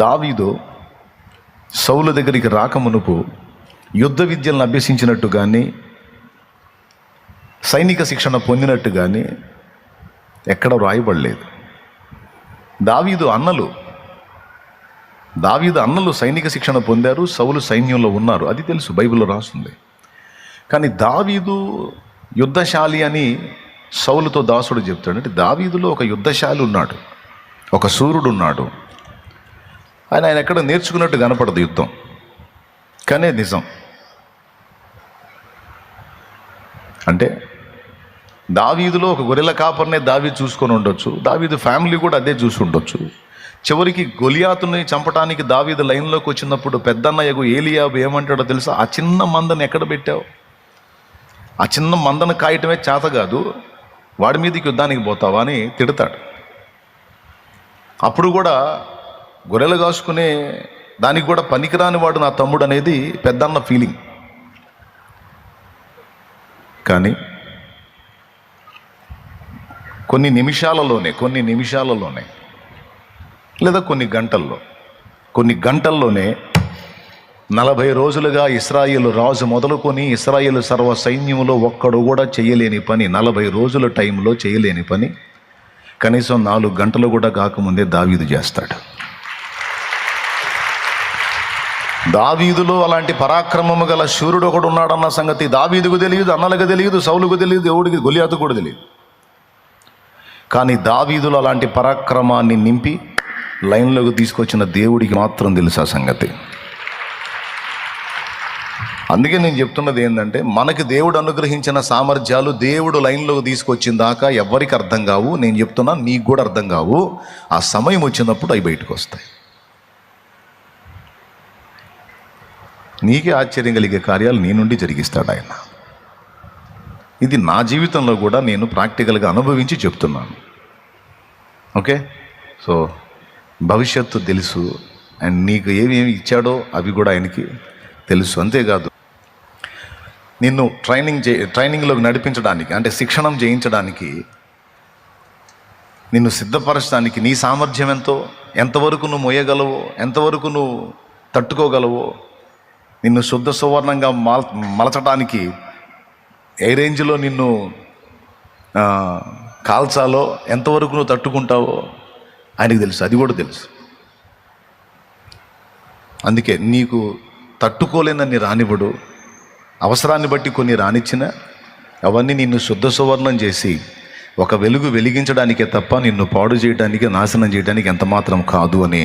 దావీదు సౌలు దగ్గరికి రాకమునుపు యుద్ధ విద్యలను అభ్యసించినట్టు కానీ సైనిక శిక్షణ పొందినట్టు కానీ ఎక్కడ వ్రాయబడలేదు. దావీదు అన్నలు సైనిక శిక్షణ పొందారు, సౌలు సైన్యంలో ఉన్నారు, అది తెలుసు, బైబిల్లో రాస్తుంది. కానీ దావీదు యుద్ధశాలి అని సౌలుతో దాసుడు చెప్తాడు. అంటే దావీదులో ఒక యుద్ధశాలి ఉన్నాడు, ఒక సూర్యుడు ఉన్నాడు. ఆయన ఎక్కడ నేర్చుకున్నట్టు కనపడదు యుద్ధం, కానీ నిజం. అంటే దావీదులో ఒక గొర్రెల కాపర్నే దావీదు చూసుకొని ఉండొచ్చు, దావీదు ఫ్యామిలీ కూడా అదే చూసి ఉండొచ్చు. చివరికి గొలియాతుని చంపడానికి దావీదు లైన్లోకి వచ్చినప్పుడు పెద్దన్నయ్యకు ఏలియాబు ఏమంటాడో తెలుసా? ఆ చిన్న మందని ఎక్కడ పెట్టావు? ఆ చిన్న మందను కాయటమే చేత కాదు, వాడి మీదకి యుద్ధానికి పోతావా అని తిడతాడు. అప్పుడు కూడా గొర్రెలు కాసుకునే దానికి కూడా పనికిరాని వాడు నా తమ్ముడు అనేది పెద్దన్న ఫీలింగ్. కానీ కొన్ని నిమిషాలలోనే లేదా కొన్ని గంటల్లోనే 40 రోజులుగా ఇశ్రాయేలు రాజు మొదలుకొని ఇశ్రాయేలు సర్వ సైన్యంలో ఒక్కడు కూడా చేయలేని పని, 40 రోజుల టైంలో చేయలేని పని కనీసం 4 గంటలు కూడా కాకముందే దావీదు చేస్తాడు. దావీదులో అలాంటి పరాక్రమము గల శూరుడు ఒకడు ఉన్నాడన్న సంగతి దావీదుకు తెలియదు, అన్నలకు తెలియదు, సౌలుకు తెలియదు, దేవుడికి గొలియాతు కూడా తెలియదు. కానీ దావీదులో అలాంటి పరాక్రమాన్ని నింపి లైన్లోకి తీసుకొచ్చిన దేవుడికి మాత్రం తెలుసు ఆ సంగతి. అందుకే నేను చెప్తున్నది ఏంటంటే, మనకి దేవుడు అనుగ్రహించిన సామర్థ్యాలు దేవుడు లైన్లోకి తీసుకొచ్చిన దాకా ఎవరికి అర్థం కావు. నేను చెప్తున్నా, నీకు కూడా అర్థం కావు. ఆ సమయం వచ్చినప్పుడు అవి బయటకు వస్తాయి. నీకే ఆశ్చర్యం కలిగే కార్యాలు నీ నుండి జరిగిస్తాడు ఆయన. ఇది నా జీవితంలో కూడా నేను ప్రాక్టికల్గా అనుభవించి చెప్తున్నాను. ఓకే, సో భవిష్యత్తు తెలుసు, అండ్ నీకు ఏమేమి ఇచ్చాడో అవి కూడా ఆయనకి తెలుసు. అంతేకాదు, నిన్ను ట్రైనింగ్లోకి నడిపించడానికి, అంటే శిక్షణ చేయించడానికి, నిన్ను సిద్ధపరచడానికి నీ సామర్థ్యం ఎంతవరకు నువ్వు మోయగలవో, ఎంతవరకు నువ్వు తట్టుకోగలవో, నిన్ను శుద్ధ సువర్ణంగా మలచడానికి ఏ రేంజ్లో నిన్ను కాల్చాలో, ఎంతవరకు నువ్వు తట్టుకుంటావో ఆయనకు తెలుసు. అది కూడా తెలుసు. అందుకే నీకు తట్టుకోలేనన్ని రానివ్వడు, అవసరాన్ని బట్టి కొన్ని రానిచ్చిన అవన్నీ నిన్ను శుద్ధ సువర్ణం చేసి ఒక వెలుగు వెలిగించడానికే తప్ప నిన్ను పాడు చేయడానికి, నాశనం చేయడానికి ఎంత మాత్రం కాదు అని